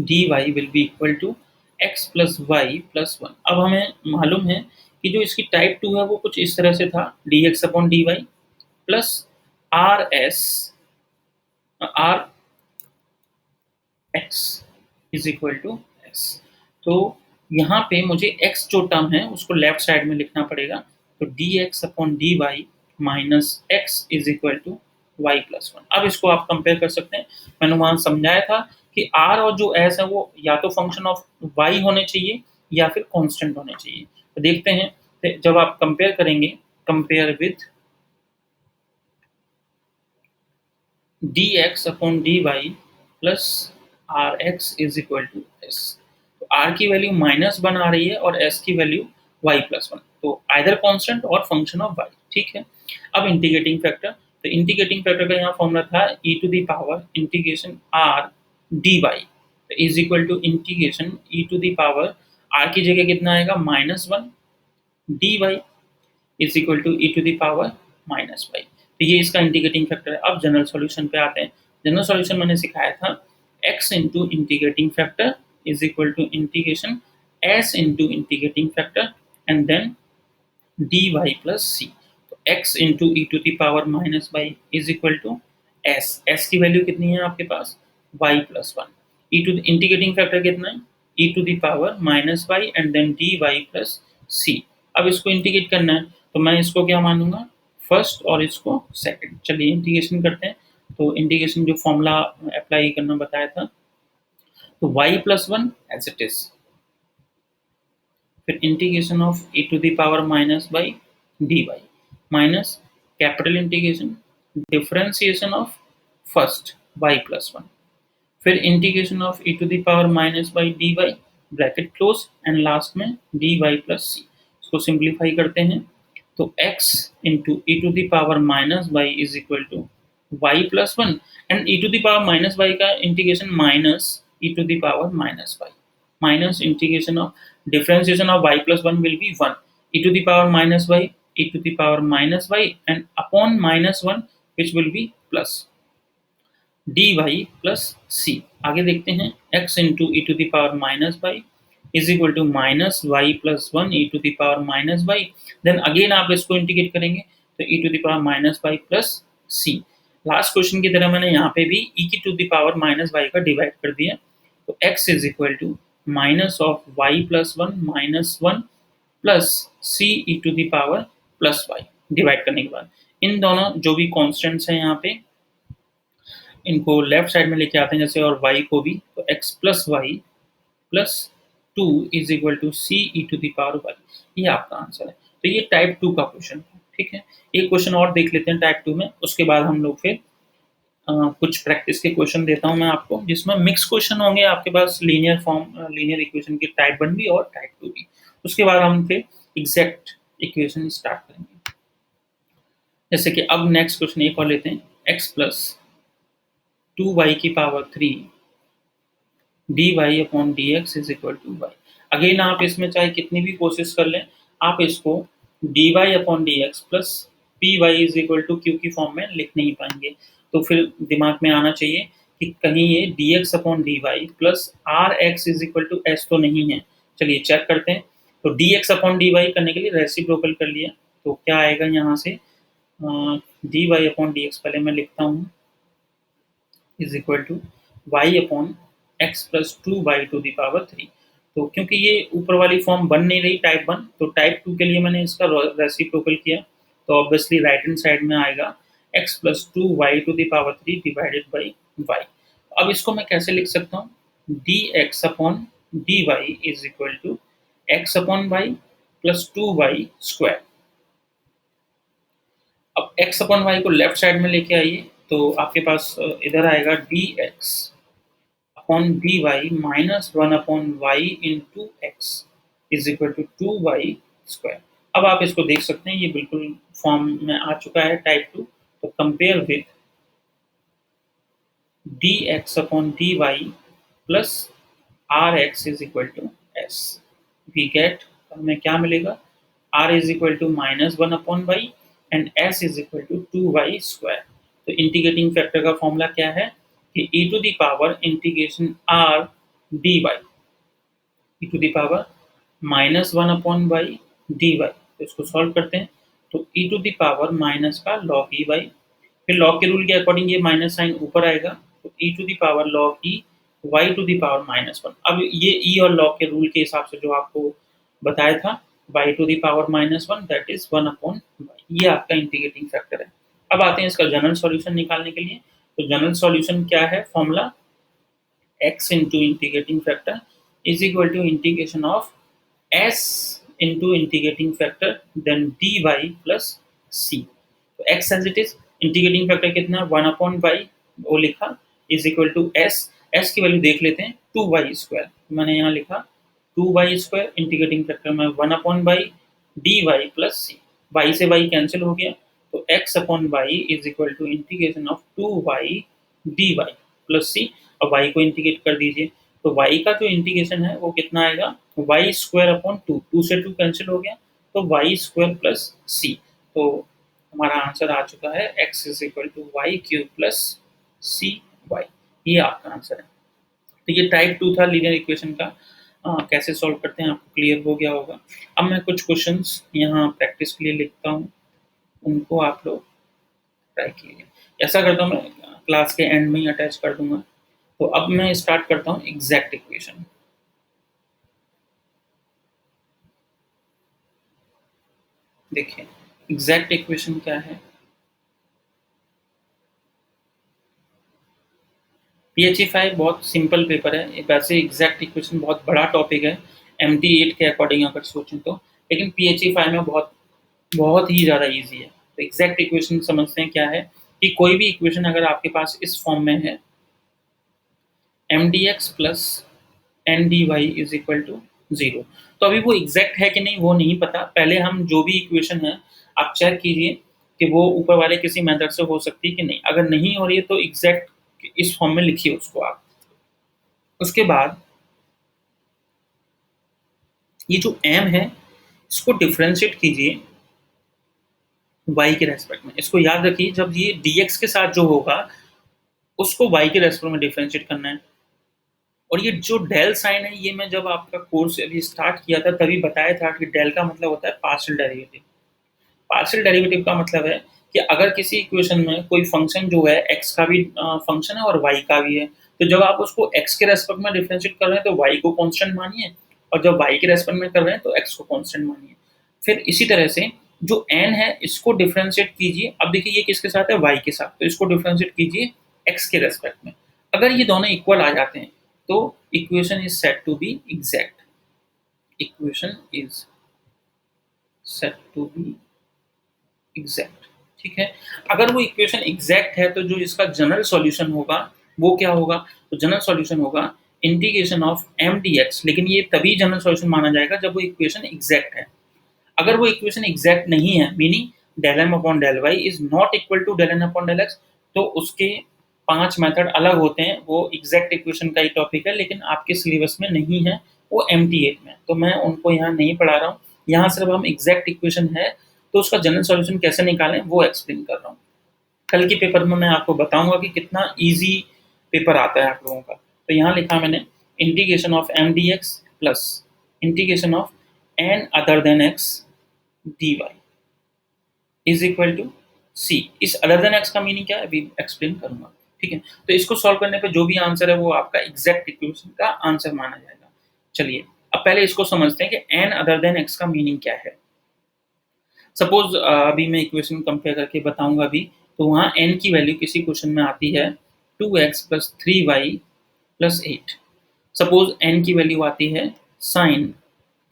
dy will be equal to x plus y plus 1। अब हमें मालूम है कि जो इसकी टाइप 2 है वो कुछ इस तरह से था, dx upon dy plus r s r x is equal to s. तो यहाँ पे मुझे x जो टर्म है उसको लेफ्ट साइड में लिखना पड़ेगा, तो dx upon dy minus x is equal to y plus 1। अब इसको आप कंपेयर कर सकते हैं, मैंने वहाँ समझाया था कि r और जो s है वो या तो फंक्शन ऑफ y होने चाहिए या फिर कांस्टेंट होने चाहिए। तो देखते हैं, तो जब आप कंपेयर करेंगे, compare with dx upon dy plus r x is equal to s. तो r की वैल्यू -1 आ रही है और s की वैल्यू y प्लस 1, तो आइदर कांस्टेंट और फंक्शन ऑफ y, ठीक है। अब इंटीग्रेटिंग फैक्टर, तो इंटीग्रेटिंग फैक्टर का यहाँ फॉर्मूला था e to the power integration r dy is equal to integration e to the power r की जगह कितना आएगा -1 dy is equal to e to the power -y। तो ये इसका इंटीग्रेटिंग फैक्टर है। अब जनरल सॉल्यूशन पे आते हैं। जनरल सॉल्यूशन मैंने सिखाया था x into integrating factor is equal to integration s into integrating factor and then dy plus c। तो x into e to the power minus y is equal to s की value कितनी है आपके पास y plus 1। E to integrating factor कितना है e to the power minus y and then dy plus c। अब इसको इंटीग्रेट करना है, तो मैं इसको क्या मानूंगा, फर्स्ट और इसको सेकंड। चलिए इंटीग्रेशन करते हैं। तो इंटीग्रेशन जो फॉर्मूला अप्लाई करना बताया था, तो y plus 1 as it is, फिर integration of e to the power minus by dy minus capital integration differentiation of first y plus 1, फिर integration of e to the power minus by dy bracket close and last में dy plus c। इसको simplify करते हैं, तो x into e to the power minus y is equal to y plus 1 and e to the power minus y का integration minus e to the power minus y minus integration of differentiation of y plus 1 will be 1 e to the power minus y e to the power minus y and upon -1 which will be plus dy plus c। आगे देखते हैं, x into e to the power minus y is equal to minus y plus 1 e to the power minus y, then again आप इसको integrate करेंगे तो e to the power minus y plus c. Last question की तरह मैंने यहाँ पे भी ई की to the power minus y का डिवाइड कर दिया, तो x is equal to minus of y plus 1 minus 1 plus c e to the power plus y. Divide करने के बाद इन दोनों जो भी कॉन्स्टेंट्स हैं यहाँ पे, इनको लेफ्ट साइड में लेके आते हैं जैसे, और y को भी, तो x plus y plus 2 is equal to c e to the power y. ये आपका आंसर है। तो ये टाइप 2 का क्वेश्चन है, ठीक है। एक क्वेश्चन और देख लेते हैं टाइप 2 में, उसके बाद हम लोग फिर कुछ प्रैक्टिस के क्वेश्चन देता हूँ मैं आपको, जिसमें मिक्स क्वेश्चन होंगे आपके पास, लीनियर फॉर्म लीनियर इक्वेशन के टाइप 1 भी और टाइप 2 भी। उसके बाद हम फिर एग्जैक्ट इक्वेशन स्टार्ट करेंगे। जैसे कि अब नेक्स्ट क्वेश्चन एक और लेते हैं, x प्लस 2y की power 3 d y upon D x is equal to y. Again आप इसमें चाहे कितनी भी कोशिश कर लें, आप इसको d y upon D x plus P Y is equal to Q की फॉर्म में लिख नहीं पाएंगे। तो फिर दिमाग में आना चाहिए कि कहीं ये d x upon d y plus r x is equal to s तो नहीं है। चलिए चेक करते हैं। तो d x upon d y करने के लिए रेसिप्रोकल कर लिया, तो क्या आएगा यहाँ से, d y upon D x पहले मैं लिखता हूँ is equal to y upon x plus two y to the power three. तो क्योंकि ये ऊपर वाली फॉर्म बन नहीं रही टाइप वन, तो टाइप टू के लिए मैंने इसका रेसिप्रोकल किया, तो ऑब्वियसली राइट हैंड साइड में आएगा x plus two y to the power three divided by y. अब इसको मैं कैसे लिख सकता हूँ, d x upon d y is equal to x upon y plus two y square. अब x अपॉन वाई को लेफ्ट साइड में लेके आइए, तो आपके पास इधर आएगा d x upon d y minus one upon y into x is equal to two y square. अब आप इसको देख सकते हैं, ये बिल्कुल फॉर्म में आ चुका है टाइप टू। तो compare with d x upon d y plus r x is equal to s, we get, हमें क्या मिलेगा, r is equal to minus one upon y and s is equal to two y square. तो integrating factor का formula क्या है कि e to the power integration r dy, e to the power minus one upon y d y. तो इसको solve करते हैं, तो e to the power minus का log e वाई, फिर लॉग के रूल के अकॉर्डिंग ये माइनस साइन ऊपर आएगा, तो e to the power log e y to the power minus one. अब ये e और log के रूल के हिसाब से जो आपको बताया था y to the power minus one that is one upon y, ये आपका इंटीग्रेटिंग फैक्टर है। अब आते हैं इसका जनरल सॉल्यूशन निकालने के लिए। तो जनरल सॉल्यूशन क्या है, formula x into integrating factor is equal to integration of s into integrating factor then dy plus c। तो x as it is, integrating factor कितना, वन अपॉन वाई वो लिखा, इज इक्वल टू s की value देख लेते हैं, two y square मैंने यहाँ लिखा, two y square integrating factor में one upon y d y plus c, y से वाई कैंसिल हो गया, तो x upon y is equal to integration of two y d y plus c. अब y को इंटीग्रेट कर दीजिए, तो y का जो इंटीग्रेशन है वो कितना आएगा, y square upon two, two से टू कैंसिल हो गया, तो वाई स्क्वायर प्लस सी। तो हमारा आंसर आ चुका है x is equal to y cube plus c y, ये आपका आंसर है। तो ये टाइप टू था लीनियर इक्वेशन का, कैसे सॉल्व करते हैं आपको क्लियर हो गया होगा। अब मैं कुछ क्वेश्चंस यहाँ प्रैक्टिस के लिए लिखता हूँ, उनको आप लोग ट्राई कीजिए। ऐसा करता हूँ मैं क्लास के एंड में ही अटैच कर दूंगा। तो अब मैं स्टार्ट करता हूँ एग्जैक्ट इक्वेशन। देखिए एग्जैक्ट इक्वेशन क्या है, PHE 5 बहुत सिंपल पेपर है, वैसे एग्जैक्ट इक्वेशन बहुत बड़ा टॉपिक है MT 8 के अकॉर्डिंग अगर सोचें तो, लेकिन PHE 5 में बहुत बहुत ही ज़्यादा इजी है। तो एग्जैक्ट इक्वेशन समझते हैं क्या है, कि कोई भी इक्वेशन अगर आपके पास इस फॉर्म में है, m d x plus n d y is equal to zero, तो अभी वो एग्जैक्ट है कि नहीं वो नहीं पता। पहले हम जो भी इक्वेशन है आप चेक कीजिए कि वो ऊपर वाले किसी मेथड से हो सकती है कि नहीं, अगर नहीं हो रही है तो एग्जैक्ट इस फॉर्म में लिखिए उसको आप। उसके बाद ये जो m है इसको डिफ्रेंशिएट कीजिए y के रेस्पेक्ट में। इसको याद रखिए, जब ये dx के साथ जो होगा उसको y के रेस्पेक्ट में डिफ्रेंशिएट करना है। और ये जो डेल साइन है, ये मैं जब आपका कोर्स अभी स्टार्ट किया था तभी बताया था कि डेल का मतलब होता है पार्शियल डेरिवेटिव। पार्शियल डेरिवेटिव का मतलब है कि अगर किसी इक्वेशन में कोई फंक्शन जो है x का भी फंक्शन है और y का भी है, तो जब आप उसको x के रेस्पेक्ट में डिफरेंशिएट कर रहे हैं तो y को कांस्टेंट मानिए, और जब y के रेस्पेक्ट में कर रहे हैं तो x को कांस्टेंट मानिए। फिर इसी तरह से जो n है इसको डिफरेंशिएट कीजिए। अब देखिए ये किसके साथ है, y के साथ, तो इसको डिफरेंशिएट कीजिए x के रेस्पेक्ट में। अगर ये दोनों इक्वल आ जाते हैं तो equation is said to be exact, equation is said to be exact. ठीक है, अगर वो इक्वेशन एग्जैक्ट है तो जो इसका जनरल सॉल्यूशन होगा वो क्या होगा, तो जनरल सॉल्यूशन होगा integration of m d x, लेकिन ये तभी जनरल सॉल्यूशन माना जाएगा जब वो इक्वेशन एग्जैक्ट है। अगर वो इक्वेशन एग्जैक्ट नहीं है, meaning del m upon del y is not equal to del n upon del x, तो उसके 5 मेथड अलग होते हैं, वो एग्जैक्ट इक्वेशन का ही टॉपिक है, लेकिन आपके सिलेबस में नहीं है, वो MT8 में, तो मैं उनको यहाँ नहीं पढ़ा रहा हूँ। यहाँ सिर्फ हम एग्जैक्ट इक्वेशन है तो उसका जनरल सॉल्यूशन कैसे निकालें वो एक्सप्लेन कर रहा हूँ। कल के पेपर में मैं आपको बताऊंगा कि कितना इजी पेपर आता है आप लोगों का। तो यहाँ लिखा मैंने integration of MDX plus integration of n other than x dy is equal to c। इस अदर देन x का मीनिंग क्या है अभी एक्सप्लेन करूंगा, ठीक है। तो इसको सॉल्व करने पे जो भी आंसर है वो आपका एग्जैक्ट इक्वेशन का आंसर माना जाएगा। चलिए अब पहले इसको समझते हैं कि n अदर देन x का मीनिंग क्या है। सपोज अभी मैं इक्वेशन कंपेयर करके बताऊंगा अभी, तो वहाँ n की वैल्यू किसी क्वेश्चन में आती है 2x plus 3y plus 8। Suppose n की वैल्यू आती है sine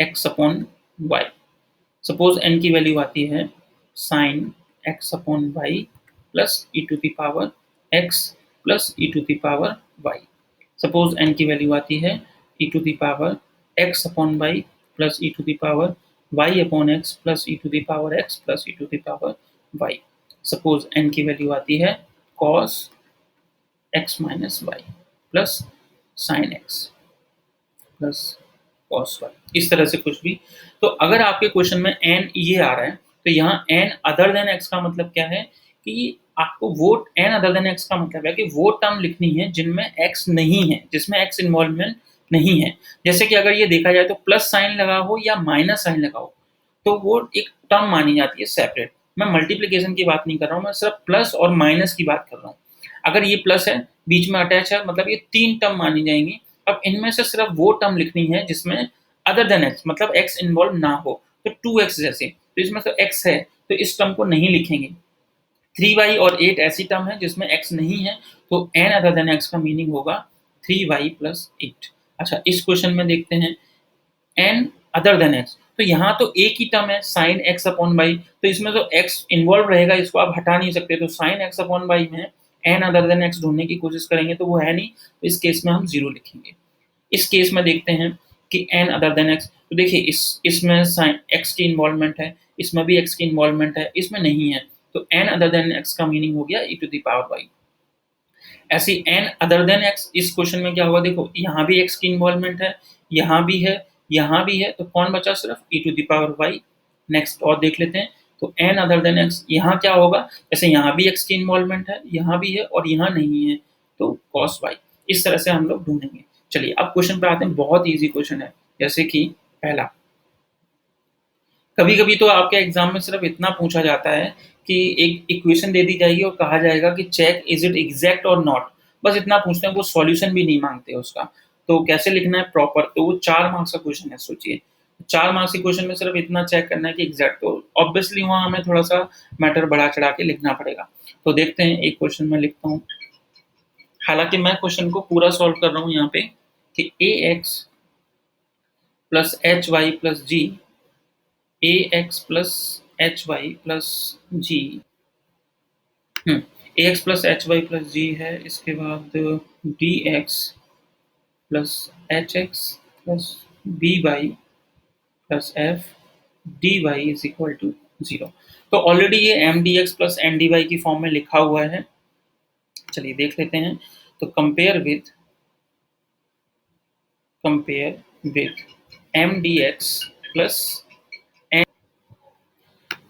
x upon y। Suppose n की वैल्यू आती है sine x upon y plus e to the power x plus e to the power y। Suppose n की value आती है e to the power x upon y plus e to the power y upon x plus e to the power x plus e to the power y। Suppose n की value आती है cos x minus y plus sign x plus cos y, इस तरह से कुछ भी। तो अगर आपके क्वेश्चन में n ये आ रहा है तो यहाँ n अदर देन x का मतलब क्या है कि आपको वो n अदर देन x का मतलब है कि वो टर्म लिखनी है जिनमें x नहीं है, जिसमें x इन्वॉल्वमेंट नहीं है। जैसे कि अगर ये देखा जाए तो प्लस साइन लगा हो या माइनस साइन लगा हो तो वो एक टर्म मानी जाती है सेपरेट। मैं मल्टीप्लिकेशन की बात नहीं कर रहा हूँ, मैं सिर्फ प्लस और माइनस की बात कर रहा हूँ। अगर ये प्लस है बीच में अटैच है मतलब ये 3 टर्म मानी जाएंगी। अब इनमें से सिर्फ वो टर्म लिखनी है जिसमें अदर देन x मतलब x इन्वॉल्व ना हो, तो 2x जैसे, तो इसमें तो x है तो इस टर्म को नहीं लिखेंगे। 3y और 8 ऐसी टर्म है जिसमें x नहीं है, तो n अदर देन x का मीनिंग होगा 3y प्लस 8। अच्छा इस क्वेश्चन में देखते हैं n अदर देन x, तो यहाँ तो एक ही टर्म है साइन x अपॉन y, तो इसमें तो x इन्वॉल्व रहेगा, इसको आप हटा नहीं सकते, तो साइन x अपॉन y में n अदर देन x ढूंढने की कोशिश करेंगे तो वो है नहीं, तो इस केस में हम 0 लिखेंगे। इस केस में देखते हैं कि n अदर देन x, तो देखिए इसमें साइन x की इन्वॉल्वमेंट है, इसमें भी x की इन्वॉल्वमेंट है, इसमें नहीं है, तो n अदर देन x का मीनिंग हो गया e to the power y। ऐसी n अदर देन x इस क्वेश्चन में क्या होगा, देखो यहाँ भी x की इन्वॉल्वमेंट है, यहाँ भी है, यहाँ भी है, तो कौन बचा सिर्फ e to the power y। Next और देख लेते हैं, तो n अदर देन x यहाँ क्या होगा, जैसे यहाँ भी x की इन्वॉल्वमेंट है, यहाँ भी है और यहाँ नहीं है, तो cos y। इस तरह से हम लोग ढूंढेंगे। चलिए अब क्वेश्चन पे आते हैं, बहुत ईजी क्वेश्चन है। जैसे कि पहला, कभी कभी तो आपके एग्जाम में सिर्फ इतना पूछा जाता है कि एक इक्वेशन दे दी जाएगी और कहा जाएगा कि चेक इज इट एग्जैक्ट और नॉट, बस इतना पूछते हैं, वो सॉल्यूशन भी नहीं मांगते उसका। तो कैसे लिखना है प्रॉपर, तो वो 4 मार्क्स का क्वेश्चन है। सोचिए 4 मार्क्स के क्वेश्चन में सिर्फ इतना चेक करना है कि एग्जैक्ट, तो ऑब्वियसली वहाँ हमें थोड़ा सा मैटर बढ़ा चढ़ा के लिखना पड़ेगा। तो देखते हैं, एक क्वेश्चन में लिखता हूँ, हालांकि मैं क्वेश्चन को पूरा सॉल्व कर रहा हूँ यहाँ पे कि ax plus h y plus g, ax plus h y plus g, ax plus h y plus g है, इसके बाद dx plus h x plus b y plus f d y is equal to 0। तो already ये m d x plus n d y की form में लिखा हुआ है। चलिए देख लेते हैं, तो compare with m d x plus n,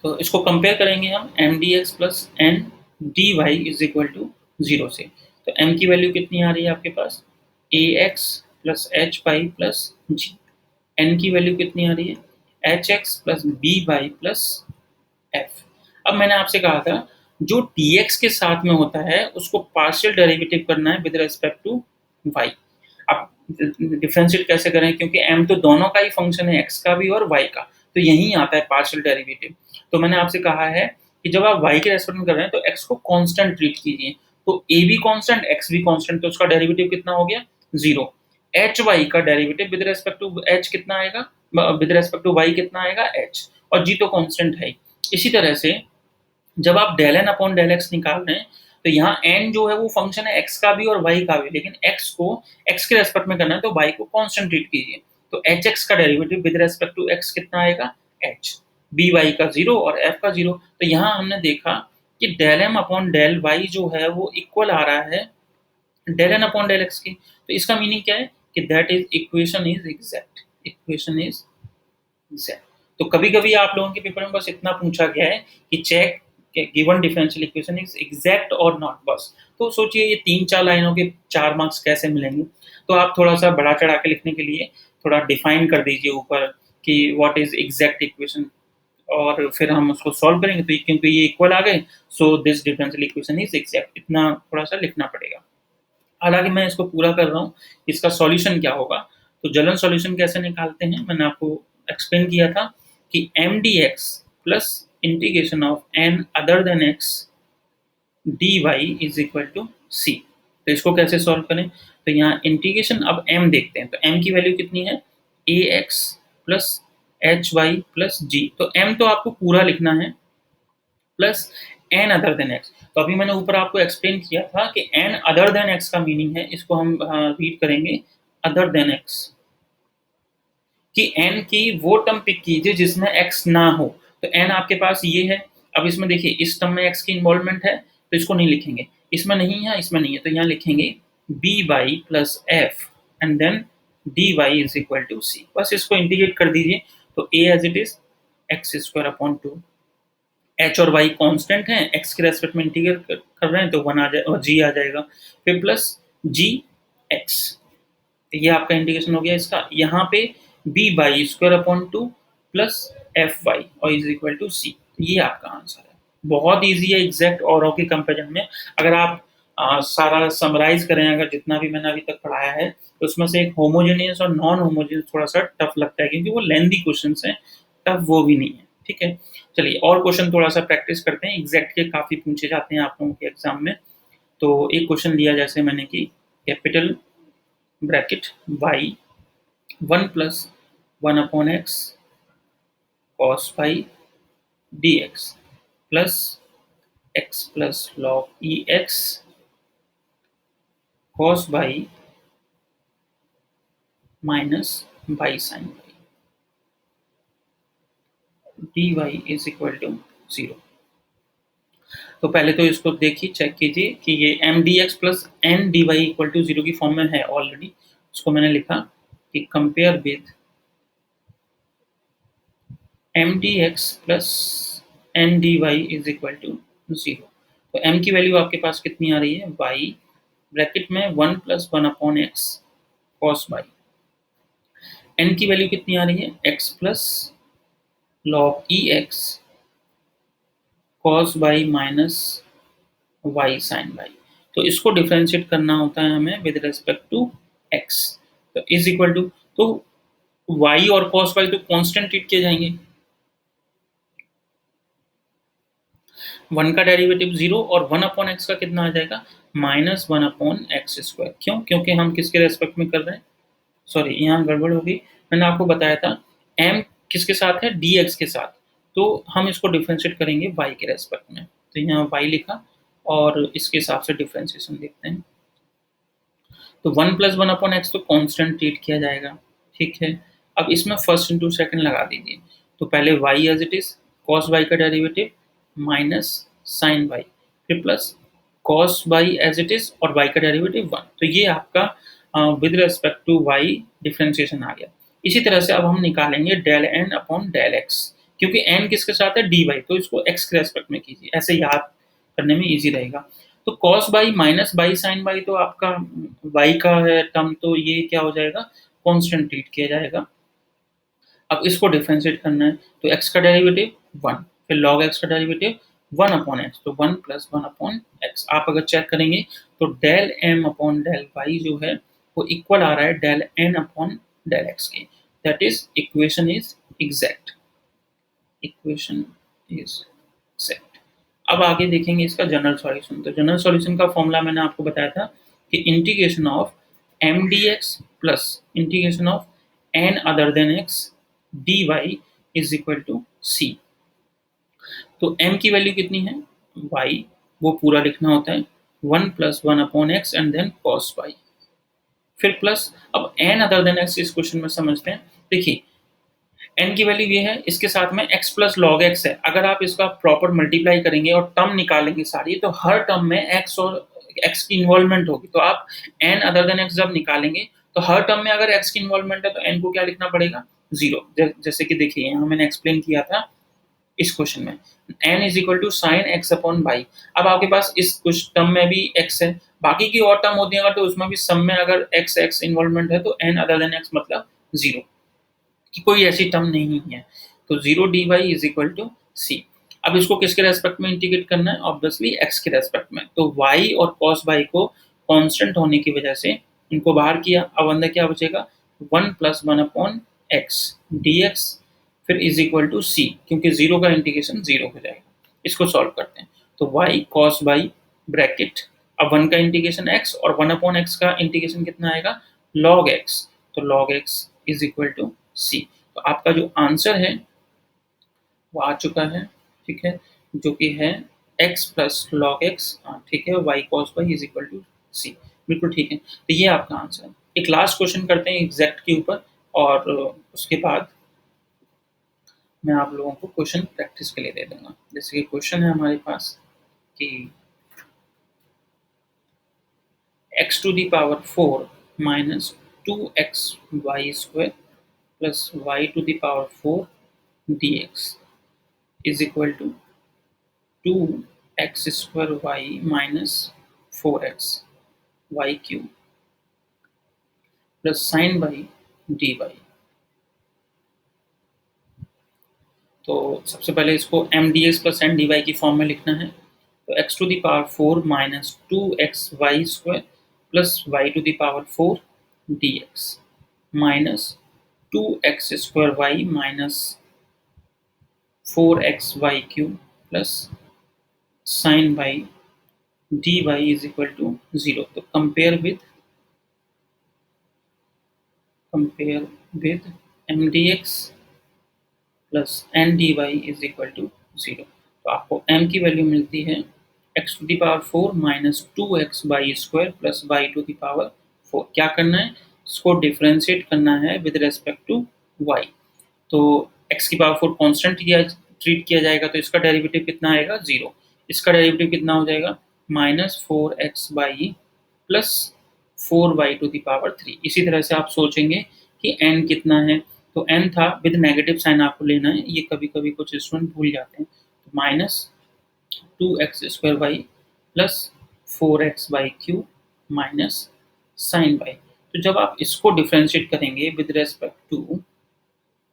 तो इसको कंपेयर करेंगे हम m d x plus n d y is equal to 0 से। तो m की वैल्यू कितनी आ रही है आपके पास, a x plus h y plus g. n की वैल्यू कितनी आ रही है, h x plus b y plus f. अब मैंने आपसे कहा था जो dx के साथ में होता है उसको पार्शियल डेरिवेटिव करना है विद रेस्पेक्ट टू y। अब डिफरेंशिएट कैसे करें, क्योंकि m तो दोनों का ही फंक्शन है, x का भी और y का, तो यही आता है पार्शियल डेरिवेटिव। तो मैंने आपसे कहा है कि जब आप y के रेस्पेक्ट में कर रहे हैं तो x को कांस्टेंट ट्रीट कीजिए, तो a भी कांस्टेंट x भी कांस्टेंट, तो उसका डेरिवेटिव कितना हो गया 0। एच वाई का derivative with respect to h कितना आएगा, विद रेस्पेक्ट टू y कितना आएगा h, और g तो कांस्टेंट है। इसी तरह से जब आप del n upon del x निकाल रहे हैं तो यहाँ n जो है वो फंक्शन है x का भी और y का भी, लेकिन x को x के रेस्पेक्ट में करना है तो y को कांस्टेंट ट्रीट कीजिए, तो एच एक्स का derivative with respect to x कितना आएगा h, बी वाई का 0 और f का 0। तो यहाँ हमने देखा कि del m upon del y जो है वो इक्वल आ रहा है del n upon del x की। तो इसका मीनिंग क्या है कि that is equation is exact, equation is exact. तो कभी कभी आप लोगों के पेपर में बस इतना पूछा गया है कि check given differential equation is exact और नॉट, बस। तो सोचिए ये 3-4 लाइनों के 4 मार्क्स कैसे मिलेंगे। तो आप थोड़ा सा बढ़ा चढ़ा के लिखने के लिए थोड़ा डिफाइन कर दीजिए ऊपर कि व्हाट इज एग्जैक्ट इक्वेशन, और फिर हम उसको सॉल्व करेंगे। तो क्योंकि ये इक्वल आ गए, so this differential equation is exact, इतना थोड़ा सा लिखना पड़ेगा। हालांकि मैं इसको पूरा कर रहा हूँ, इसका सॉल्यूशन क्या होगा। तो जनरल सॉल्यूशन कैसे निकालते हैं मैंने आपको एक्सप्लेन किया था कि m d x plus integration of n other than x d y is equal to c. तो इसको कैसे सॉल्व करें, तो यहाँ इंटीग्रेशन अब m देखते हैं। तो m की वैल्यू कितनी है, a x plus h y plus g. तो m तो आपको पूरा लिखना है plus n other than x. तो अभी मैंने ऊपर आपको एक्सप्लेन किया था कि एन अदर देन एक्स का मीनिंग है, इसको हम रीड करेंगे अदर देन एक्स, कि एन की वो टर्म पिक कीजिए जिसमें एक्स ना हो। तो एन आपके पास ये है। अब इसमें देखिए इस टर्म में एक्स की इन्वॉल्वमेंट है, तो इसको नहीं लिखेंगे, इसमें नहीं है, इसमें नहीं है, तो यहाँ लिखेंगे b y plus f and then d y is equal to c. बस इसको इंटीग्रेट कर दीजिए। तो a as it is x square upon 2, h और वाई कांस्टेंट हैं, एक्स के रेस्पेक्ट में इंटीग्रेट कर रहे हैं तो 1 आ जाए और जी आ जाएगा, फिर प्लस जी एक्स। ये आपका इंटीग्रेशन हो गया इसका। यहाँ पे b y square upon 2 plus f y और इज इक्वल टू सी। ये आपका आंसर है। बहुत ईजी है एग्जैक्ट औरों के कंपेरिजन में। अगर आप सारा समराइज करें, अगर जितना भी मैंने अभी तक पढ़ाया है, तो उसमें से एक होमोजेनियस और नॉन होमोजेनियस थोड़ा सा टफ लगता है, क्योंकि वो लेंदी क्वेश्चन है, टफ वो भी नहीं है। ठीक है, चलिए और क्वेश्चन थोड़ा सा प्रैक्टिस करते हैं। एग्जैक्ट के काफी पूछे जाते हैं आप लोगों के एग्जाम में। तो एक क्वेश्चन लिया जैसे मैंने कि capital bracket y 1 plus 1 upon x cos y d x plus x plus log e x cos y minus y sine by d y is equal to 0। तो पहले तो इसको देखिए, चेक कीजिए कि ये m d x plus n d y equal to 0 की form में है ऑलरेडी। उसको मैंने लिखा कि compare with m d x plus n d y is equal to 0। तो m की वैल्यू आपके पास कितनी आ रही है, y ब्रैकेट में 1 plus 1 upon x cos y, n की वैल्यू कितनी आ रही है, x plus log e x cos y minus y sine y. तो इसको डिफ्रेंशिएट करना होता है हमें विद रेस्पेक्ट टू x। तो इज इक्वल टू, तो y और cos y तो कांस्टेंट ट्रीट किए जाएंगे, 1 का डेरिवेटिव 0 और 1 अपॉन एक्स का कितना आ जाएगा, माइनस 1 अपॉन एक्स स्क्वायर। क्यों, क्योंकि हम किसके रेस्पेक्ट में कर रहे हैं, सॉरी यहाँ गड़बड़ होगी। मैंने आपको बताया था m किसके साथ है, dx के साथ, तो हम इसको डिफ्रेंशिएट करेंगे y के रेस्पेक्ट में। तो यहाँ y लिखा और इसके हिसाब से डिफ्रेंशिएशन देखते हैं। तो 1 प्लस 1 अपॉन एक्स तो कांस्टेंट ट्रीट किया जाएगा, ठीक है। अब इसमें फर्स्ट इंटू सेकंड लगा दीजिए। तो पहले y as it is cos y का डेरिवेटिव माइनस साइन y, फिर plus cos y as it is और y का डेरिवेटिव 1। तो ये आपका with respect to y differentiation आ गया। इसी तरह से अब हम निकालेंगे del n upon del x, क्योंकि n किसके साथ है, dy, तो इसको x के रेस्पेक्ट में कीजिए, ऐसे याद करने में इजी रहेगा। तो cos y minus y sine y तो आपका y का है टर्म, तो ये क्या हो जाएगा, कांस्टेंट ट्रीट किया जाएगा। अब इसको डिफरेंशिएट करना है, तो x का डेरिवेटिव 1, फिर log x का डेरिवेटिव 1 अपॉन एक्स, तो 1 प्लस 1 अपॉन एक्स। आप अगर चेक करेंगे तो del m upon del y जो है वो इक्वल आ रहा है del n upon del x के। That is equation is exact, equation is exact. अब आगे देखेंगे इसका जनरल सॉल्यूशन। तो जनरल सॉल्यूशन का फॉर्मूला मैंने आपको बताया था कि integration of m d x plus integration of n other than x d y is equal to c. तो m की वैल्यू कितनी है, y, वो पूरा लिखना होता है 1 plus 1 upon x and then cos y, फिर प्लस, अब n अदर देन x इस क्वेश्चन में समझते हैं। देखिए n की वैल्यू ये है, इसके साथ में x प्लस लॉग x है। अगर आप इसका प्रॉपर मल्टीप्लाई करेंगे और टर्म निकालेंगे सारी, तो हर टर्म में x और x की इन्वॉल्वमेंट होगी, तो आप n अदर देन x जब निकालेंगे तो हर टर्म में अगर x की इन्वॉल्वमेंट है तो n को क्या लिखना पड़ेगा, 0। जैसे कि देखिए यहाँ मैंने एक्सप्लेन किया था इस क्वेश्चन में, n is equal to sine x upon y. अब आपके पास इस कुछ टर्म में भी x है, बाकी की और टर्म होती है तो उसमें भी सम में अगर x इन्वॉल्वमेंट है तो n अदर देन x मतलब 0, कि कोई ऐसी टर्म नहीं है। तो 0 dy इज इक्वल टू सी। अब इसको किसके रेस्पेक्ट में इंटीग्रेट करना है, ऑब्वियसली x के रेस्पेक्ट में। तो y और cos y को कांस्टेंट होने की वजह से इनको बाहर किया, अब अंदर क्या बचेगा, 1 प्लस 1 अपॉन एक्स dx, फिर इज इक्वल टू सी, क्योंकि 0 का इंटीग्रेशन 0 हो जाएगा। इसको सॉल्व करते हैं तो y cos y ब्रैकेट, अब 1 का इंटीग्रेशन x और 1 अपॉन x का इंटीग्रेशन कितना आएगा, log x, तो log x is equal to c. तो आपका जो आंसर है वो आ चुका है, ठीक है, जो कि है x प्लस लॉग एक्स, ठीक है, y cos y is equal to c. बिल्कुल ठीक है, तो ये आपका आंसर है। एक लास्ट क्वेश्चन करते हैं एग्जैक्ट के ऊपर, और उसके बाद मैं आप लोगों को क्वेश्चन प्रैक्टिस के लिए दे दूंगा। जैसे कि क्वेश्चन है हमारे पास कि x to the power 4 minus 2xy square plus y to the power 4 dx is equal to 2x square y minus 4x y cube plus sine by d y. तो सबसे पहले इसको m d x plus n d y की form में लिखना है। तो x to the power 4 minus 2xy square plus y to the power 4 dx minus 2x square y minus 4xy cube plus sine by d y is equal to 0। तो compare with m d x plus n d y is equal to 0। तो आपको m की value मिलती है x to the power 4 minus 2xy square plus y to the power 4। क्या करना है, इसको डिफ्रेंशिएट करना है विद रेस्पेक्ट टू y। तो x की पावर 4 कांस्टेंट ट्रीट किया जाएगा, तो इसका डेरिवेटिव कितना आएगा, 0। इसका डेरिवेटिव कितना हो जाएगा, minus 4xy plus 4y to the power 3। इसी तरह से आप सोचेंगे कि n कितना है, तो n था विद नेगेटिव साइन आपको लेना है, ये कभी कभी कुछ स्टूडेंट भूल जाते हैं। तो minus 2x square y plus 4xy cube minus sine y। तो जब आप इसको डिफ्रेंशिएट करेंगे विद रेस्पेक्ट टू,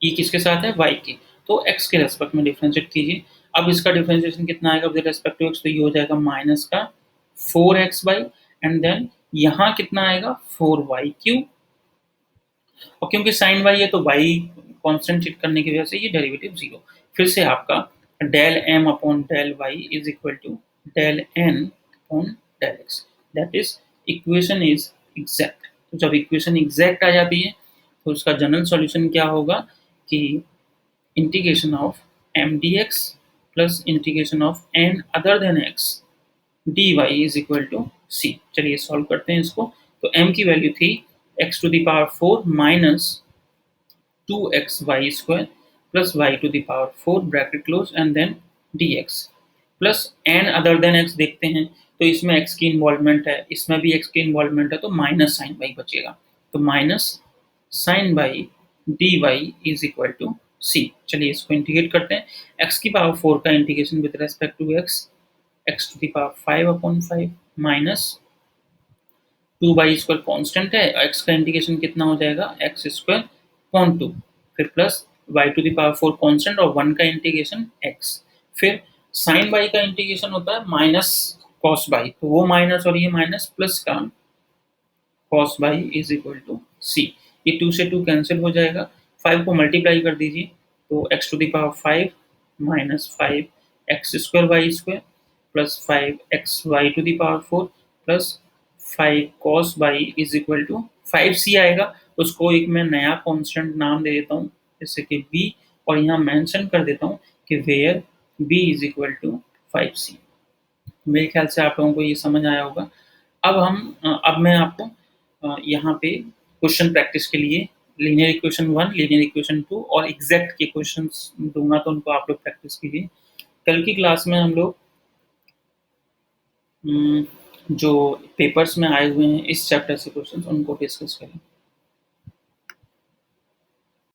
ये किसके साथ है, y के, तो x के रेस्पेक्ट में डिफ्रेंशिएट कीजिए। अब इसका डिफ्रेंशिएशन कितना आएगा विद रेस्पेक्ट टू x, तो ये हो जाएगा माइनस का 4xy एंड देन यहाँ कितना आएगा 4y क्यूब, और क्योंकि साइन y है तो y कांस्टेंट करने की वजह से ये डेरिवेटिव 0। फिर से आपका del m upon del y is equal to del n upon del x, that is equation is exact. तो जब इक्वेशन एग्जैक्ट आ जाती है तो उसका जनरल सॉल्यूशन क्या होगा कि integration of m dx plus integration of n other than x dy is equal to c। चलिए सॉल्व करते हैं इसको। तो m की वैल्यू थी x to the power 4 minus 2xy square plus y to the power 4 bracket close and then dx plus n other than x देखते हैं, तो इसमें x की इन्वॉल्वमेंट है, इसमें भी x की इन्वॉल्वमेंट है, तो माइनस साइन y बचेगा। तो minus sine by d y is equal to c. चलिए इसको इंटीग्रेट करते हैं। x की पावर 4 का integration with respect to x to the power 5 upon 5 minus 2y square constant है, x का इंटीग्रेशन कितना हो जाएगा, x स्क्वायर अपॉन 2, फिर plus y to the power 4 constant और 1 का इंटीग्रेशन x, फिर साइन y का इंटीग्रेशन होता है माइनस कॉस y, तो वो माइनस और ये माइनस प्लस का cos y is equal to c. ये 2 से 2 कैंसिल हो जाएगा, 5 को मल्टीप्लाई कर दीजिए, तो x to the power 5 minus 5 x square y square plus 5 x y to the power 4 plus 5 cos y is equal to 5c आएगा। उसको एक मैं नया कांस्टेंट नाम दे देता हूँ, जैसे कि b, और यहाँ मेंशन कर देता हूँ कि where b is equal to 5c। मेरे ख्याल से आप लोगों को ये समझ आया होगा। अब मैं आपको यहाँ पे क्वेश्चन प्रैक्टिस के लिए लीनियर इक्वेशन 1, लीनियर इक्वेशन 2 और एग्जैक्ट के क्वेश्चंस दूंगा, तो उनको आप लोग प्रैक्टिस कीजिए। कल की क्लास में हम लोग जो पेपर्स में आए हुए हैं इस चैप्टर से क्वेश्चंस उनको डिस्कस करें।